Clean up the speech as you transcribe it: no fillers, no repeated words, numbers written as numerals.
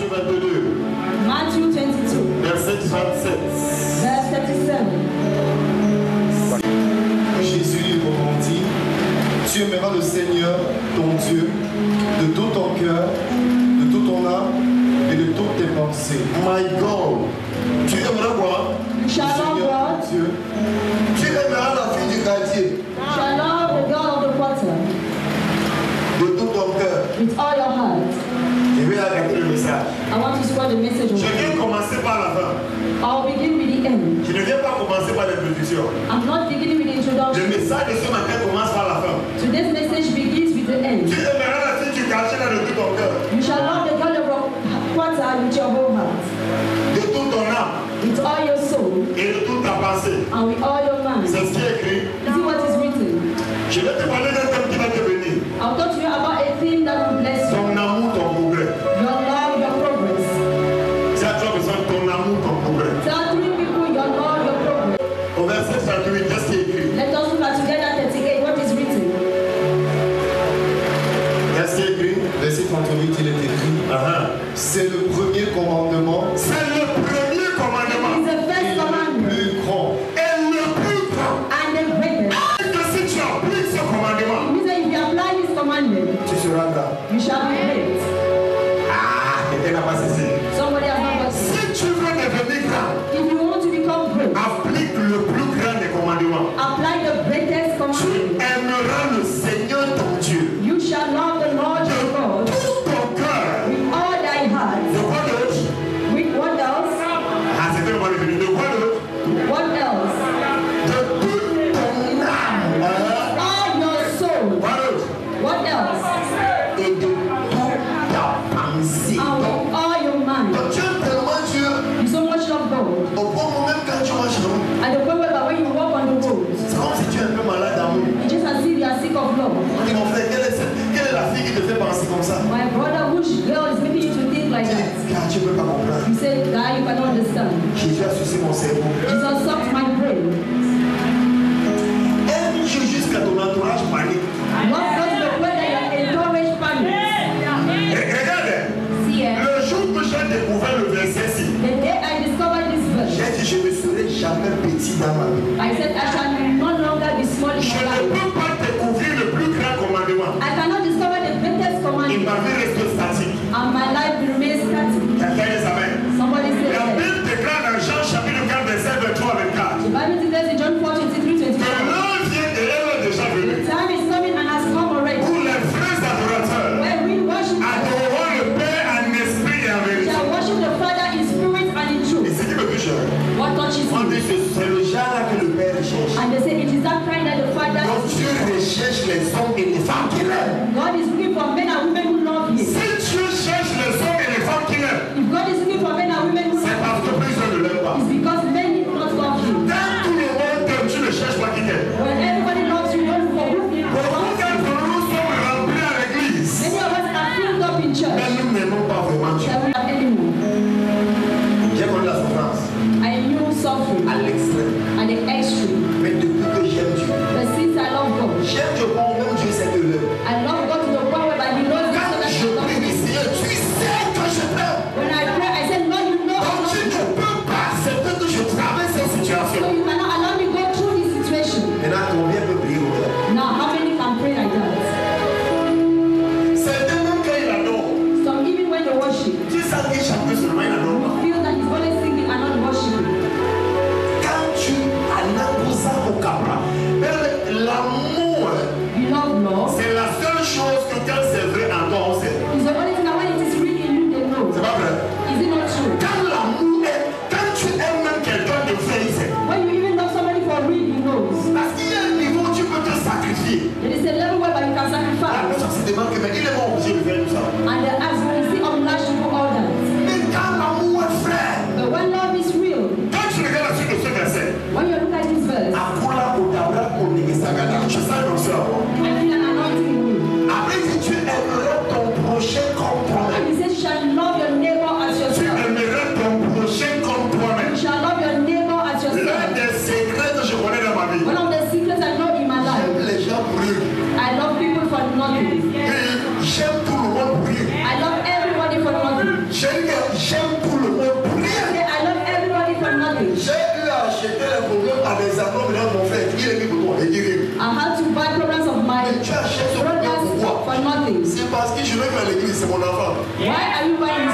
22. Matthew 22. Verset 37. Verse 37. Jésus lui répondit, tu aimeras le Seigneur, ton Dieu, de tout ton cœur, de toute ton âme et de toutes tes pensées. My God. Tu aimeras quoi? You shall love God. Dieu. Tu aimeras la fille du quartier. You shall love the God of the quarter. De tout ton cœur. With all your heart. Je vais arrêter le message. I want to spread the message. Je viens commencer par la fin. I'll begin with the end. Je ne viens pas commencer par l'introduction. I'm not beginning with the introduction. Le message de ce matin commence par la fin. Today's message begins with the end. Tu aimeras la fille du quartier dans de tout ton cœur. You shall love the God of the quarter with your whole heart. De tout ton âme. With all your soul. Et de toute ta pensée. And with all your mind. C'est ce qui est écrit. This is what is written. Je vais te parler d'un thème qui va te venir. I'll talk to you about a thing that will bless you. Ton amour, ton progrès. Your love, your progress. C'est à toi besoin de ton amour, ton progrès. Tell 3 people your love, your progress. Au verset 38, qu'est-ce qui est écrit? Let us look at together 38 what is written. Qu'est-ce qui est écrit? Verset 38, il est écrit, c'est le premier commandement. C'est le premier commandement. It is the first Et le commandment. plus grand. Et le plus grand. And the greatest. Et que si tu appliques ce commandement, It means that if you apply this commandment, tu seras grand. you shall be great. Ah, quelqu'un n'a pas cessé. Somebody has not got Si it. tu veux devenir grand, If you want to become great, applique le plus grand des commandements. apply the greatest Tu commandment. aimeras le Seigneur ton Dieu You shall love the Lord your God de tout ton cœur. with all thy heart. De quoi d'autre? With what else? Ah, c'était le moment de venir. De quoi d'autre? What else? De toute ton âme. All your soul. Quoi d'autre? What else? Et de toute ta pensée. And with all your mind. Donc tu aimes tellement Dieu You so much love God. au bon moment même quand tu marches dans le And the point where when you walk on the road, c'est comme si tu es un peu malade d'amour. it's just as if you are sick of love. On dit mon frère, quelle est la fille qui te fait penser comme ça? My brother, which girl is making you to think like Tu that? dis, car tu ne peux pas comprendre. You say, guy, you cannot understand. Jésus a sucé mon cerveau. Jesus sucked my brain. Aime Dieu jusqu'à ton entourage panique. What does the way that you encourage panic? Et regarde, See, le jour que j'ai découvert le verset-ci, the day I discovered this verse, j'ai dit, je ne serai jamais petit dans ma vie. I said, I shall no longer be small in Je my ne life. peux pas découvrir le plus grand commandement. I cannot discover the greatest Et commandment, ma vie reste statique. and my life will remain static. Quelqu'un les amène. Somebody say La that. Bible déclare dans Jean chapitre 4, verset 23 à 24. The Bible says in John 4, 23, 24. Que l'heure vient et elle est déjà venue. Time is coming and has come already. Pour les vrais adorateurs, When we worship God, adorons le Père en esprit et en we vérité. shall worship the Father in spirit and in Et truth. ce qui me touche, What touches on me? dit que c'est le genre là que le Père recherche. And they say it is that kind that the Father Donc is. Dieu recherche les hommes et les femmes qu'il aime. God is looking for men and women who love Him. Si Dieu cherche les hommes et les femmes qu'il aime, If God is looking for men and women who c'est love parce que plusieurs ne l'aiment pas. Him, it's because men do not love Him. Quand tout le monde t'aime, tu ne cherches pas qui t'aime. When everybody loves you, don't look for who you Beaucoup love. d'entre nous sommes remplis à l'église, Many of us are filled up in church. mais nous n'aimons pas vraiment Dieu. That we have anymore. J'ai connu la souffrance I knew suffering à l'extrême, at the extreme. mais depuis que j'aime Dieu, But since I love God, j'aime Dieu quand même Dieu sait que l'heure. I love God to the point whereby He knows me so Quand that je He loves prie, me. Seigneur, tu sais que je t'aime. When I pray, I say, Lord, you know Donc how tu much ne peux pas accepter que je traverse cette so situation. you cannot allow me go through this situation. Maintenant, combien peut prier au cœur? Now, how many can pray like that? C'est même quand il adore. Some even when they worship, Tu sens qu'il chante seulement, il adore pas. feel that He's only singing and not worshiping. Quand tu as ça au capra, l'amour, You love Lord. c'est la seule chose que quand c'est vrai en toi, on sait. It's the only thing that when it is real in you, they know. C'est pas vrai? Is it not true? Quand l'amour est, quand tu aimes même quelqu'un de vrai, il sait. When you even love somebody for real, He knows. Parce qu'il y a un niveau où tu peux te sacrifier. There is a level whereby you can La sacrifice. personne se demande que mais il est pas obligé de faire tout ça. And they ask, is he obliged to do all that? Mais J'ai dit que j'aime tout le monde pour rien. I love everybody for nothing. J'ai eu à acheter les problèmes à des amis dans mon frère. Il est mis pour toi. Il dit rien. I had to buy problems of my Mais tu achètes ce problème brothers pour quoi? for nothing. C'est parce que je vais faire l'église, c'est mon enfant. Why are you buying